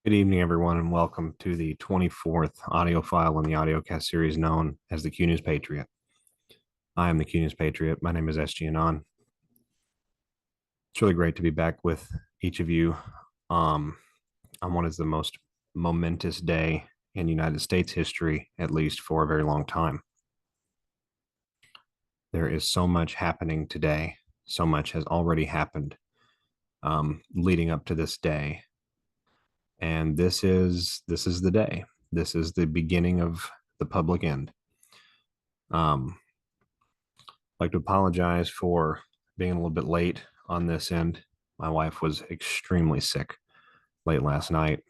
Good evening, everyone, and welcome to the 24th audio file in the audiocast series known as the Q News Patriot. I am the Q News Patriot. My name is SGAnon. It's really great to be back with each of you on what is the most momentous day in United States history, at least for a very long time. There is so much happening today. So much has already happened leading up to this day. And this is the day. This is the beginning of the public end. I'd like to apologize for being a little bit late on this end. My wife was extremely sick late last night.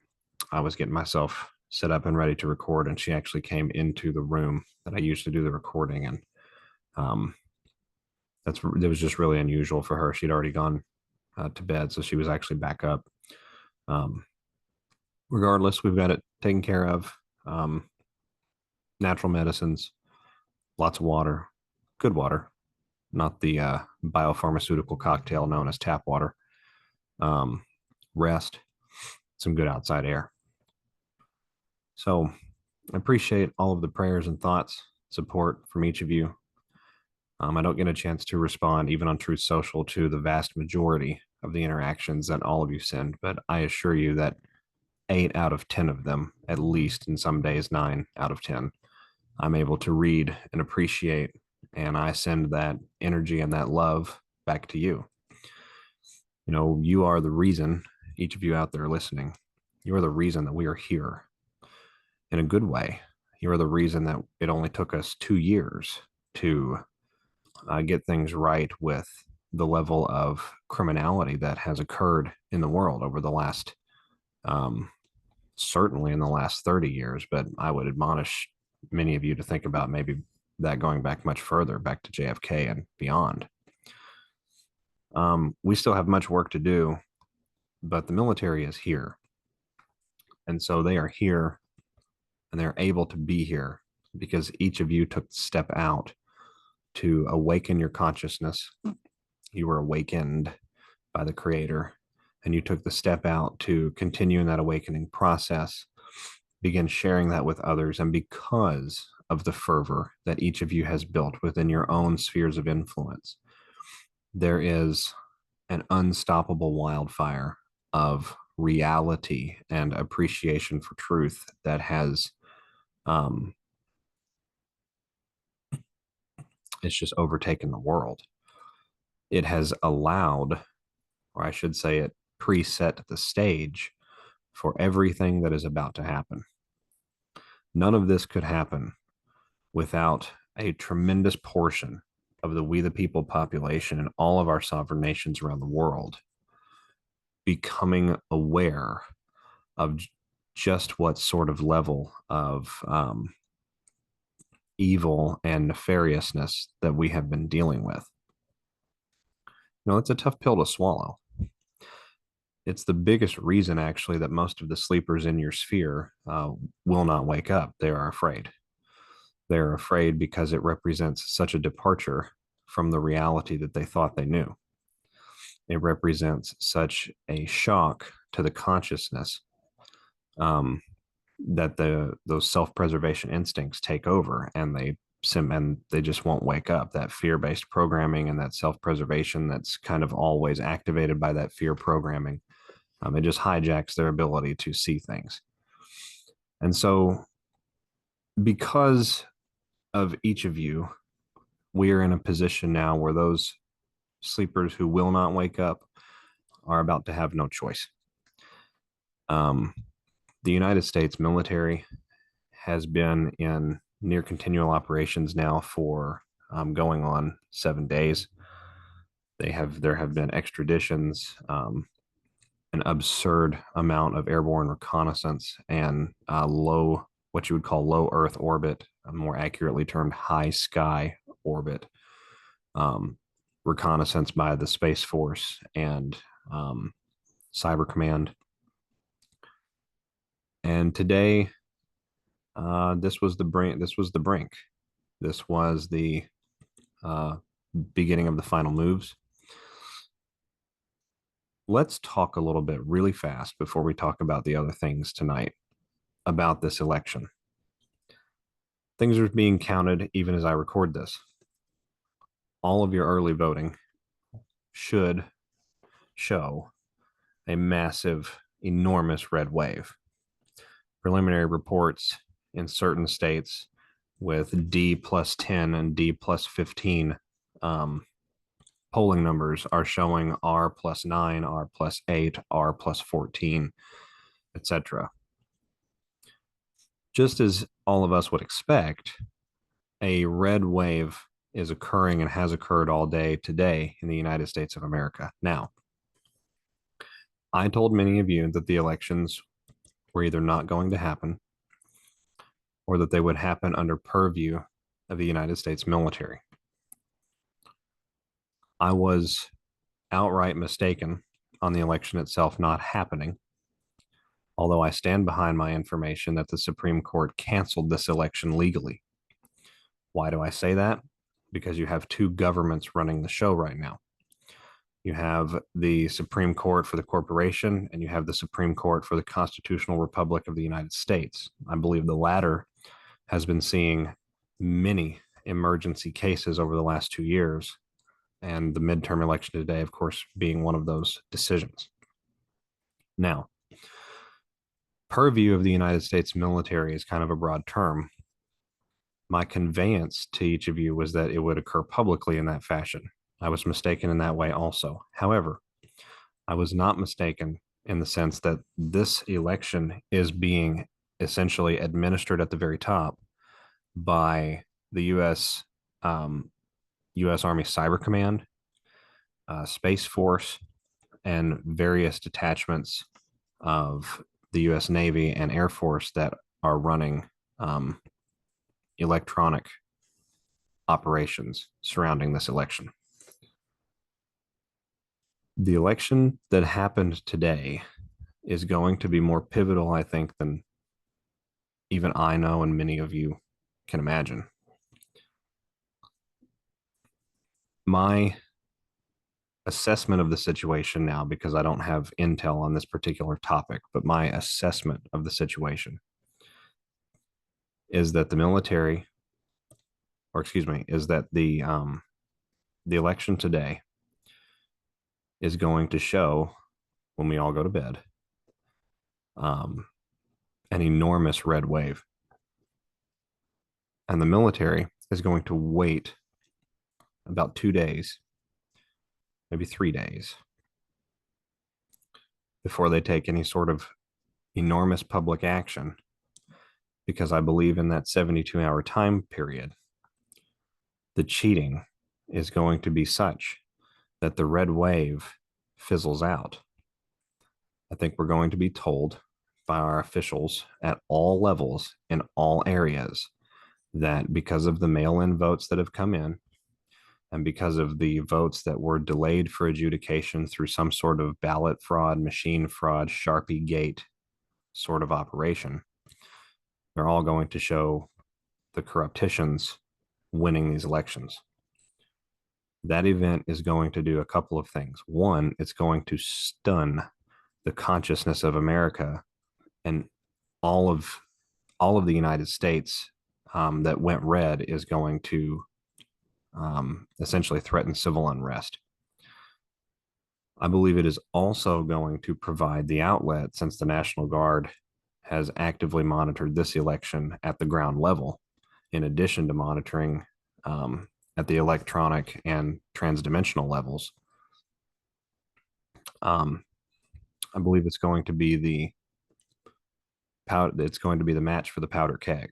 I was getting myself set up and ready to record, and she actually came into the room that I usually do the recording in. It was just really unusual for her. She'd already gone to bed, so she was actually back up. Regardless, we've got it taken care of. Natural medicines, lots of water, good water, not the biopharmaceutical cocktail known as tap water. Rest, some good outside air. So I appreciate all of the prayers and thoughts, support from each of you. I don't get a chance to respond, even on TruthSocial, to the vast majority of the interactions that all of you send, but I assure you that 8 out of 10 of them, at least, in some days 9 out of 10, I'm able to read and appreciate, and I send that energy and that love back to you. You know, you are the reason, each of you out there listening, you are the reason that we are here in a good way. You are the reason that it only took us 2 years to get things right with the level of criminality that has occurred in the world over the last, certainly in the last 30 years. But I would admonish many of you to think about maybe that going back much further, back to JFK and beyond. We still have much work to do, but the military is here. And so they are here and they're able to be here because each of you took the step out to awaken your consciousness. You were awakened by the Creator, and you took the step out to continue in that awakening process, begin sharing that with others. And because of the fervor that each of you has built within your own spheres of influence, there is an unstoppable wildfire of reality and appreciation for truth that has it's just overtaken the world. It has allowed, or I should say, it preset the stage for everything that is about to happen. None of this could happen without a tremendous portion of the we the people population in all of our sovereign nations around the world becoming aware of just what sort of level of evil and nefariousness that we have been dealing with. You know, it's a tough pill to swallow. It's the biggest reason, actually, that most of the sleepers in your sphere will not wake up. They are afraid. They're afraid because it represents such a departure from the reality that they thought they knew. It represents such a shock to the consciousness that those self-preservation instincts take over, and they just won't wake up. That fear-based programming and that self-preservation that's kind of always activated by that fear programming, it just hijacks their ability to see things. And so because of each of you, we are in a position now where those sleepers who will not wake up are about to have no choice. The United States military has been in near continual operations now for going on 7 days. There have been extraditions, an absurd amount of airborne reconnaissance, and what you would call low Earth orbit, more accurately termed high sky orbit, reconnaissance by the Space Force and Cyber Command. And today, this was the brink. This was the brink. This was the beginning of the final moves. let's talk a little bit really fast before we talk about the other things tonight about this election. Things are being counted even as I record this. All of your early voting should show a massive, enormous red wave. Preliminary reports in certain states with D plus 10 and D plus 15 polling numbers are showing R plus 9, R plus 8, R plus 14, etc. Just as all of us would expect, a red wave is occurring and has occurred all day today in the United States of America. Now, I told many of you that the elections were either not going to happen or that they would happen under purview of the United States military. I was outright mistaken on the election itself not happening, although I stand behind my information that the Supreme Court canceled this election legally. Why do I say that? Because you have two governments running the show right now. You have the Supreme Court for the corporation, and you have the Supreme Court for the Constitutional Republic of the United States. I believe the latter has been seeing many emergency cases over the last 2 years, and the midterm election today, of course, being one of those decisions. Now, purview of the United States military is kind of a broad term. My conveyance to each of you was that it would occur publicly in that fashion. I was mistaken in that way also. However, I was not mistaken in the sense that this election is being essentially administered at the very top by the U.S. U.S. Army Cyber Command, Space Force, and various detachments of the U.S. Navy and Air Force that are running electronic operations surrounding this election. The election that happened today is going to be more pivotal, I think, than even I know and many of you can imagine. My assessment of the situation now, because I don't have intel on this particular topic, but my assessment of the situation is that the military, or excuse me, is that the election today is going to show, when we all go to bed, an enormous red wave. And the military is going to wait about 2 days, maybe 3 days, before they take any sort of enormous public action, because I believe in that 72-hour time period, the cheating is going to be such that the red wave fizzles out. I think we're going to be told by our officials at all levels in all areas that because of the mail-in votes that have come in and because of the votes that were delayed for adjudication through some sort of ballot fraud, machine fraud, Sharpie gate sort of operation, they're all going to show the corruptians winning these elections. That event is going to do a couple of things. One, it's going to stun the consciousness of America and all of the United States that went red is going to essentially threaten civil unrest. I believe it is also going to provide the outlet, since the National Guard has actively monitored this election at the ground level, in addition to monitoring at the electronic and transdimensional levels. I believe it's going to be the match for the powder keg.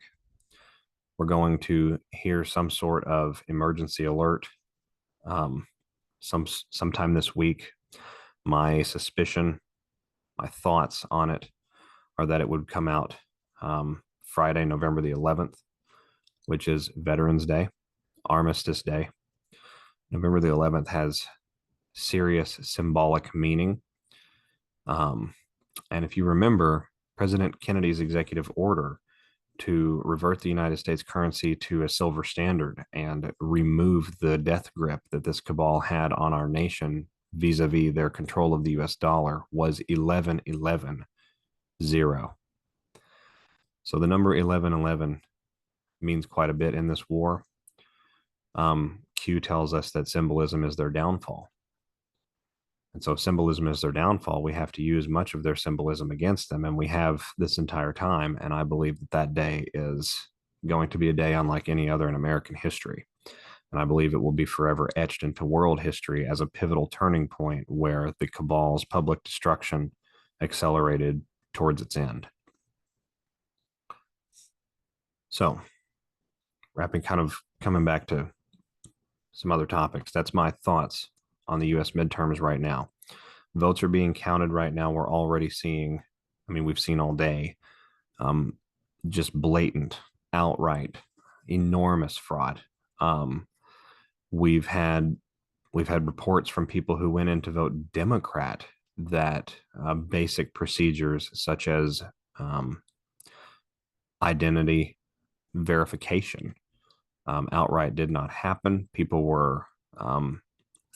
We're going to hear some sort of emergency alert sometime this week. My suspicion, my thoughts on it are that it would come out Friday, November the 11th, which is Veterans Day, Armistice Day. November the 11th has serious symbolic meaning. And if you remember, President Kennedy's executive order to revert the United States currency to a silver standard and remove the death grip that this cabal had on our nation vis-a-vis their control of the US dollar was 11-11-0. So the number 11-11 means quite a bit in this war. Q tells us that symbolism is their downfall. And so if symbolism is their downfall, we have to use much of their symbolism against them. And we have this entire time. And I believe that that day is going to be a day unlike any other in American history. And I believe it will be forever etched into world history as a pivotal turning point where the cabal's public destruction accelerated towards its end. So, kind of coming back to some other topics, that's my thoughts on the US midterms right now. Votes are being counted right now. We're already seeing, we've seen all day, just blatant, outright, enormous fraud. We've had reports from people who went in to vote Democrat that basic procedures such as identity verification outright did not happen. People were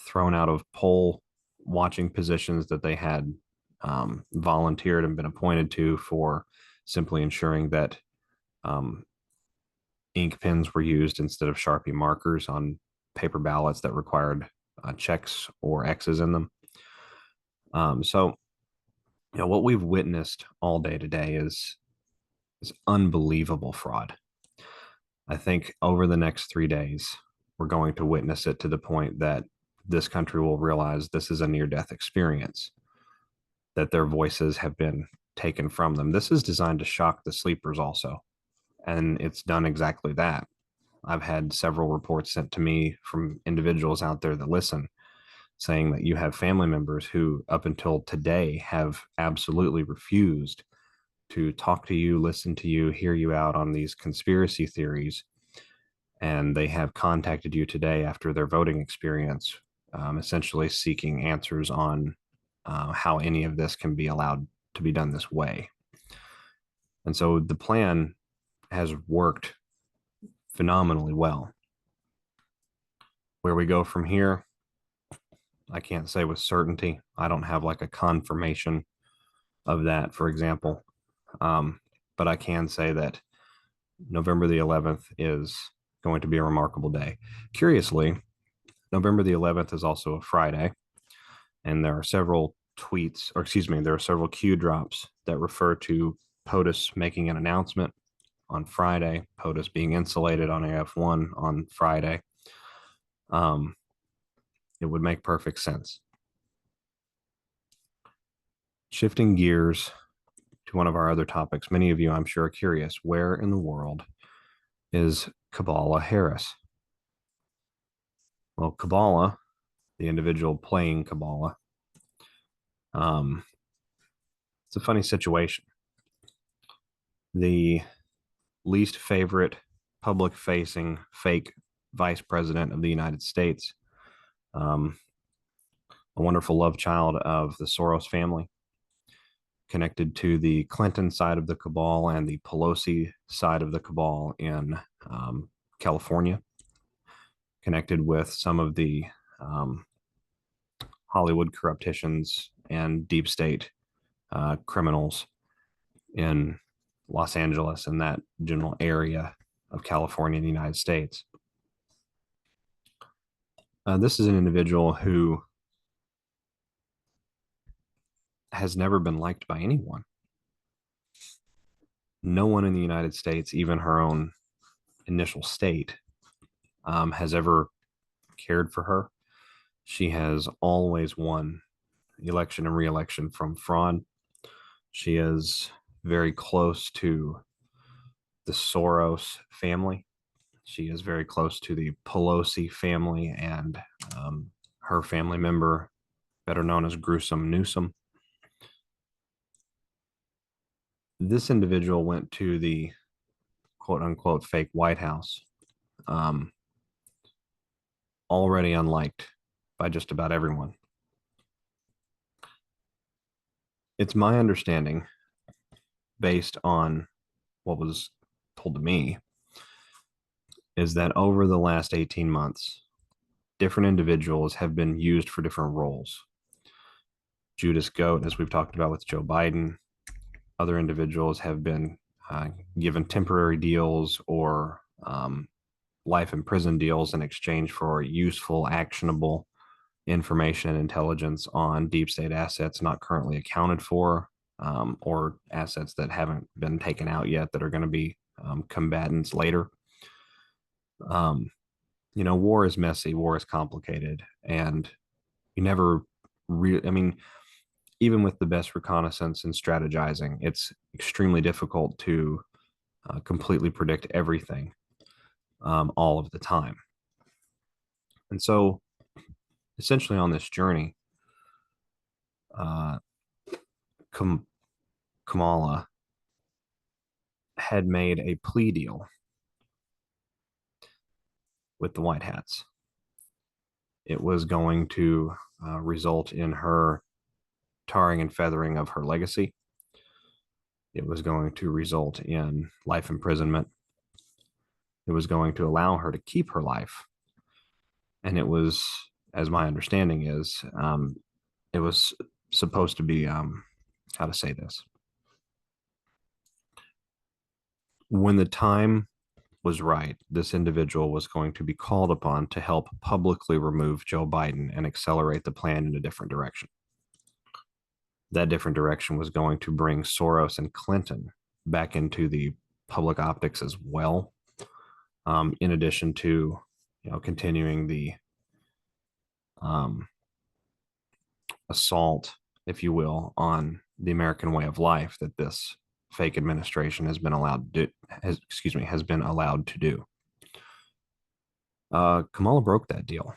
thrown out of poll watching positions that they had volunteered and been appointed to for simply ensuring that ink pens were used instead of Sharpie markers on paper ballots that required checks or X's in them. So, what we've witnessed all day today is unbelievable fraud. I think over the next 3 days, we're going to witness it to the point that this country will realize this is a near-death experience, that their voices have been taken from them. This is designed to shock the sleepers also, and it's done exactly that. I've had several reports sent to me from individuals out there that listen, saying that you have family members who, up until today, have absolutely refused to talk to you, listen to you, hear you out on these conspiracy theories. And they have contacted you today after their voting experience, essentially seeking answers on how any of this can be allowed to be done this way. And so the plan has worked phenomenally well. Where we go from here, I can't say with certainty. I don't have like a confirmation of that, for example. But I can say that November the 11th is going to be a remarkable day. Curiously, November the 11th is also a Friday, and there are several there are several Q drops that refer to POTUS making an announcement on Friday, POTUS being insulated on AF1 on Friday. It would make perfect sense. Shifting gears to one of our other topics, many of you, I'm sure, are curious, where in the world is Kamala Harris? Well, Kamala, the individual playing Kamala, it's a funny situation. The least favorite public-facing fake vice president of the United States, a wonderful love child of the Soros family, connected to the Clinton side of the cabal and the Pelosi side of the cabal in California, connected with some of the Hollywood corruptions and deep state criminals in Los Angeles and that general area of California in the United States. This is an individual who has never been liked by anyone. No one in the United States, even her own initial state, has ever cared for her. She has always won election and re-election from fraud. She is very close to the Soros family. She is very close to the Pelosi family and her family member, better known as Gruesome Newsom. This individual went to the quote unquote fake White House, already unliked by just about everyone. It's my understanding, based on what was told to me, is that over the last 18 months, different individuals have been used for different roles. Judas Goat, as we've talked about with Joe Biden, other individuals have been given temporary deals or life in prison deals in exchange for useful, actionable information and intelligence on deep state assets not currently accounted for, or assets that haven't been taken out yet that are going to be combatants later. War is messy, war is complicated, and you never really, even with the best reconnaissance and strategizing, it's extremely difficult to completely predict everything all of the time. And so, essentially, on this journey, Kamala had made a plea deal with the White Hats. It was going to result in her tarring and feathering of her legacy. It was going to result in life imprisonment. It was going to allow her to keep her life. And it was, as my understanding is, it was supposed to be, how to say this? When the time was right, this individual was going to be called upon to help publicly remove Joe Biden and accelerate the plan in a different direction. That different direction was going to bring Soros and Clinton back into the public optics as well, in addition to continuing the assault, if you will, on the American way of life that this fake administration has been allowed to do, has been allowed to do. Kamala broke that deal.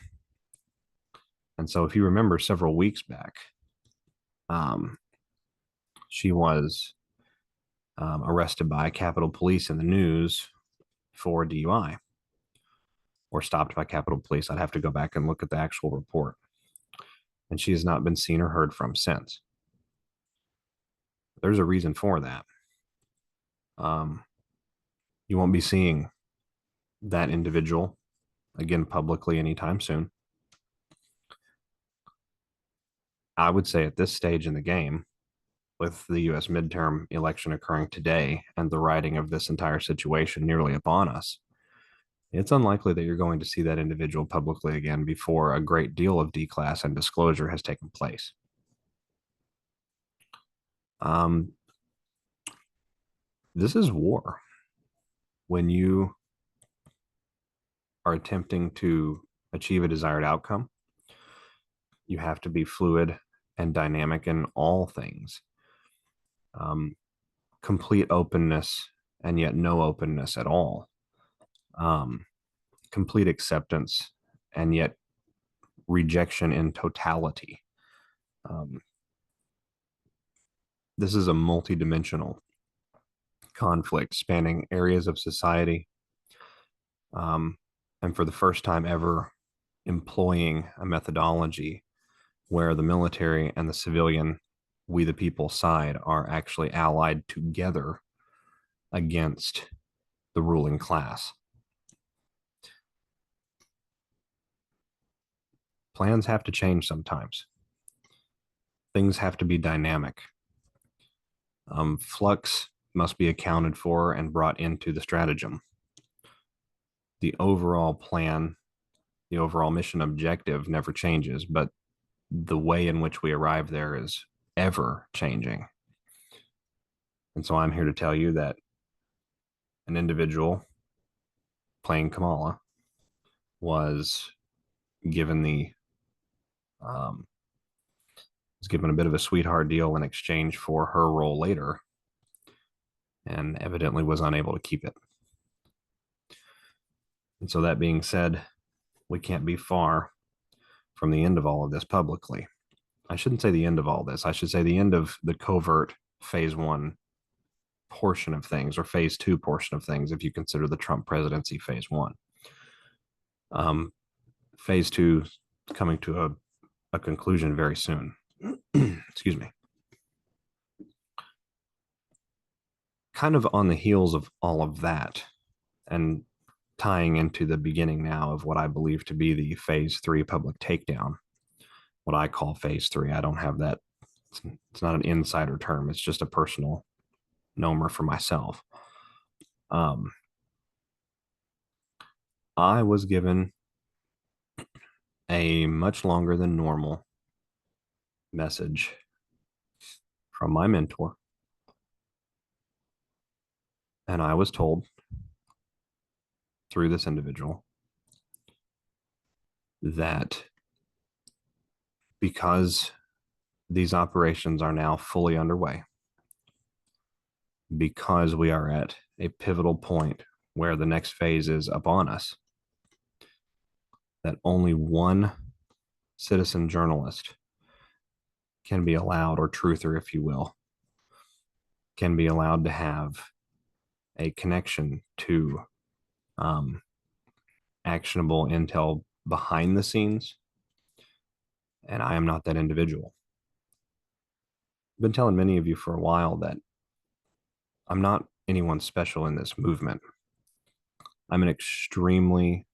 And so if you remember several weeks back, she was arrested by Capitol Police in the news for DUI, or stopped by Capitol Police. I'd have to go back and look at the actual report. And she has not been seen or heard from since. There's a reason for that. You won't be seeing that individual again publicly anytime soon. I would say at this stage in the game, with the US midterm election occurring today and the writing of this entire situation nearly upon us, it's unlikely that you're going to see that individual publicly again before a great deal of declass and disclosure has taken place. This is war. When you are attempting to achieve a desired outcome, you have to be fluid and dynamic in all things. Complete openness and yet no openness at all. Complete acceptance and yet rejection in totality. This is a multidimensional conflict spanning areas of society, and for the first time ever employing a methodology where the military and the civilian, we the people side, are actually allied together against the ruling class. Plans have to change sometimes. Things have to be dynamic. Flux must be accounted for and brought into the stratagem. The overall plan, the overall mission objective never changes, but the way in which we arrive there is ever changing. And so I'm here to tell you that an individual playing Kamala was given a bit of a sweetheart deal in exchange for her role later, and evidently was unable to keep it. And so that being said, we can't be far from the end of all of this publicly. I shouldn't say the end of all this. I should say the end of the covert phase 1 portion of things, or phase 2 portion of things, if you consider the Trump presidency phase 1. Phase 2 coming to a conclusion very soon. Excuse me. Kind of on the heels of all of that, and tying into the beginning now of what I believe to be the phase 3 public takedown, what I call phase 3. I don't have that. It's not an insider term. It's just a personal nomer for myself. I was given a much longer than normal message from my mentor. And I was told through this individual that because these operations are now fully underway, because we are at a pivotal point where the next phase is upon us, that only one citizen journalist can be allowed, or truther, if you will, can be allowed to have a connection to actionable intel behind the scenes. And I am not that individual. I've been telling many of you for a while that I'm not anyone special in this movement. I'm an extremely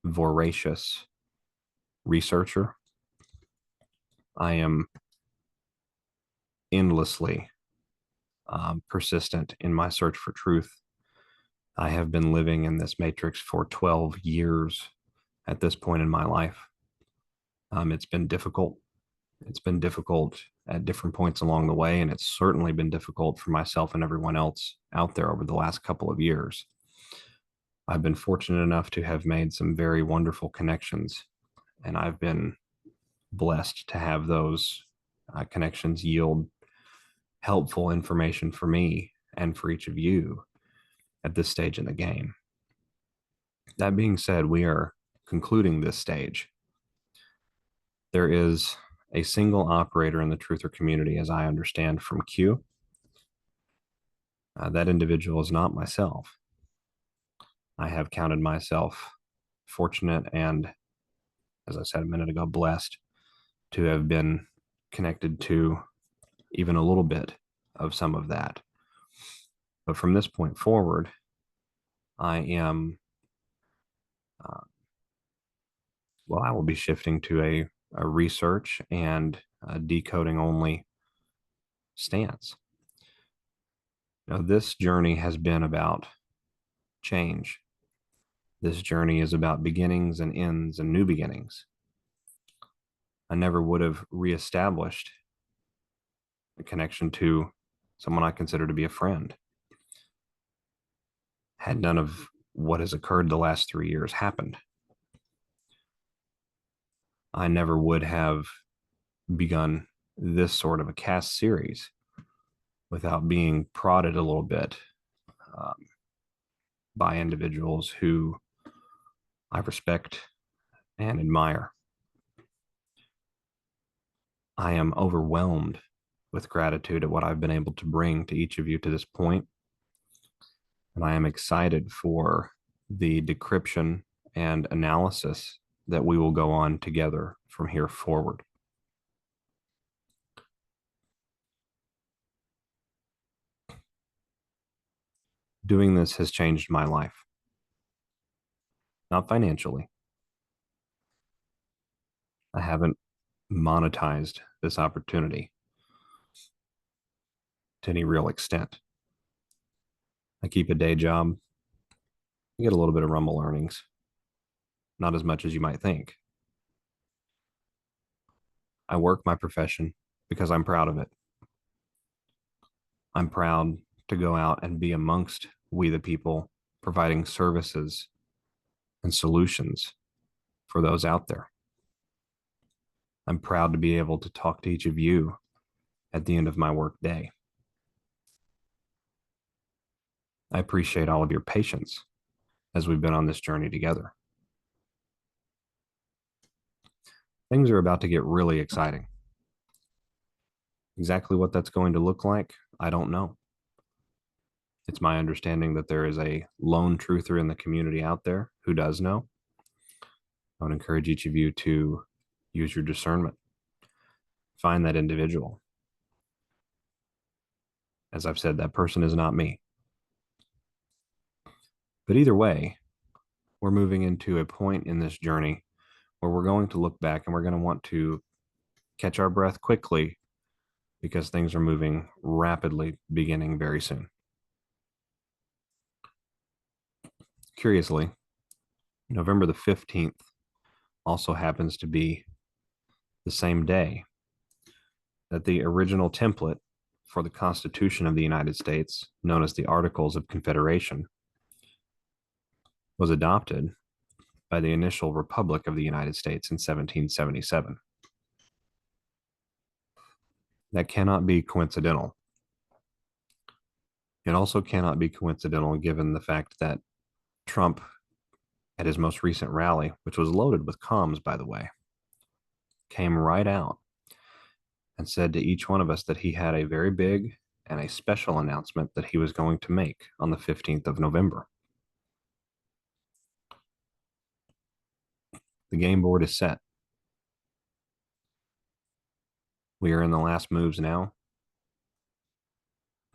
voracious researcher. I am endlessly persistent in my search for truth. I have been living in this matrix for 12 years at this point in my life. It's been difficult. It's been difficult at different points along the way, and it's certainly been difficult for myself and everyone else out there over the last couple of years. I've been fortunate enough to have made some very wonderful connections, and I've been blessed to have those connections yield helpful information for me and for each of you at this stage in the game. That being said, we are concluding this stage. There is a single operator in the truther community, as I understand from Q. That individual is not myself. I have counted myself fortunate and, as I said a minute ago, blessed to have been connected to even a little bit of some of that. But from this point forward, I am, I will be shifting to a research and decoding only stance. Now, this journey has been about change. This journey is about beginnings and ends and new beginnings. I never would have reestablished a connection to someone I consider to be a friend had none of what has occurred the last 3 years happened. I never would have begun this sort of a cast series without being prodded a little bit by individuals who I respect and admire. I am overwhelmed with gratitude at what I've been able to bring to each of you to this point. And I am excited for the decryption and analysis that we will go on together from here forward. Doing this has changed my life. Not financially. I haven't monetized this opportunity to any real extent. I keep a day job. I get a little bit of Rumble earnings. Not as much as you might think. I work my profession because I'm proud of it. I'm proud to go out and be amongst we the people, providing services and solutions for those out there. I'm proud to be able to talk to each of you at the end of my work day. I appreciate all of your patience as we've been on this journey together. Things are about to get really exciting. Exactly what that's going to look like, I don't know. It's my understanding that there is a lone truther in the community out there who does know. I would encourage each of you to use your discernment. Find that individual. As I've said, that person is not me. But either way, we're moving into a point in this journey where we're going to look back and we're going to want to catch our breath quickly because things are moving rapidly beginning very soon. Curiously, November the 15th also happens to be the same day that the original template for the Constitution of the United States, known as the Articles of Confederation, was adopted by the initial Republic of the United States in 1777. That cannot be coincidental. It also cannot be coincidental given the fact that Trump, at his most recent rally, which was loaded with comms, by the way, came right out and said to each one of us that he had a very big and a special announcement that he was going to make on the 15th of November. The game board is set. We are in the last moves now.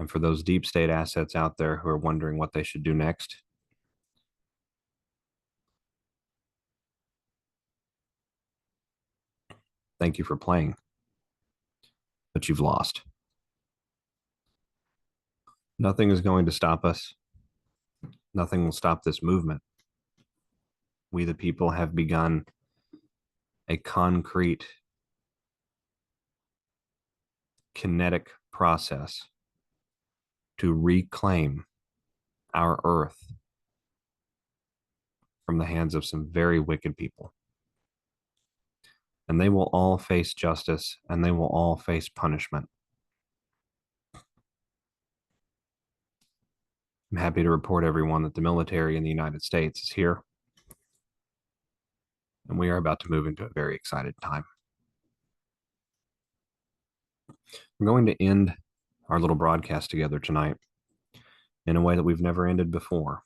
And for those deep state assets out there who are wondering what they should do next, thank you for playing, but you've lost. Nothing is going to stop us. Nothing will stop this movement. We, the people, have begun a concrete, kinetic process to reclaim our earth from the hands of some very wicked people. And they will all face justice and they will all face punishment. I'm happy to report, everyone, that the military in the United States is here. And we are about to move into a very excited time. We're going to end our little broadcast together tonight in a way that we've never ended before.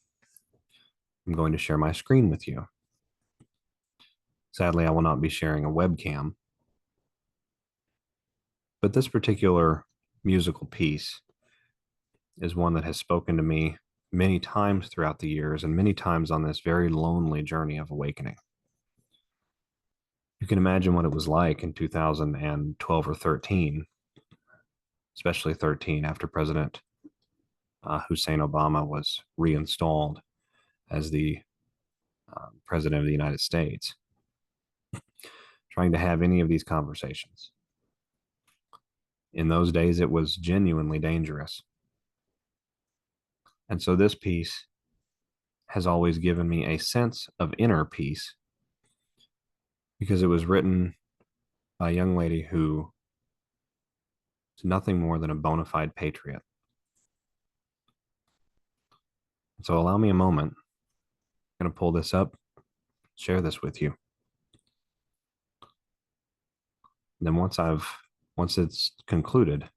I'm going to share my screen with you. Sadly, I will not be sharing a webcam, but this particular musical piece is one that has spoken to me many times throughout the years and many times on this very lonely journey of awakening. You can imagine what it was like in 2012 or 13, especially 13, after President Hussein Obama was reinstalled as the president of the United States, trying to have any of these conversations. In those days, it was genuinely dangerous. And so this piece has always given me a sense of inner peace because it was written by a young lady who is nothing more than a bona fide patriot. So allow me a moment. I'm going to pull this up, share this with you. And then once it's concluded,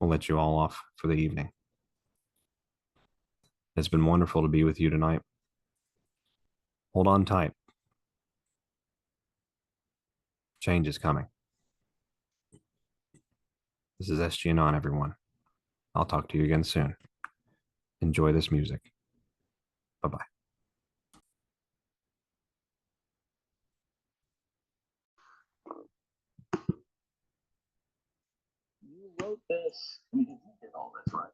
we'll let you all off for the evening. It's been wonderful to be with you tonight. Hold on tight. Change is coming. This is SGAnon, everyone. I'll talk to you again soon. Enjoy this music. Bye-bye. You wrote this. I mean, you did all this, right?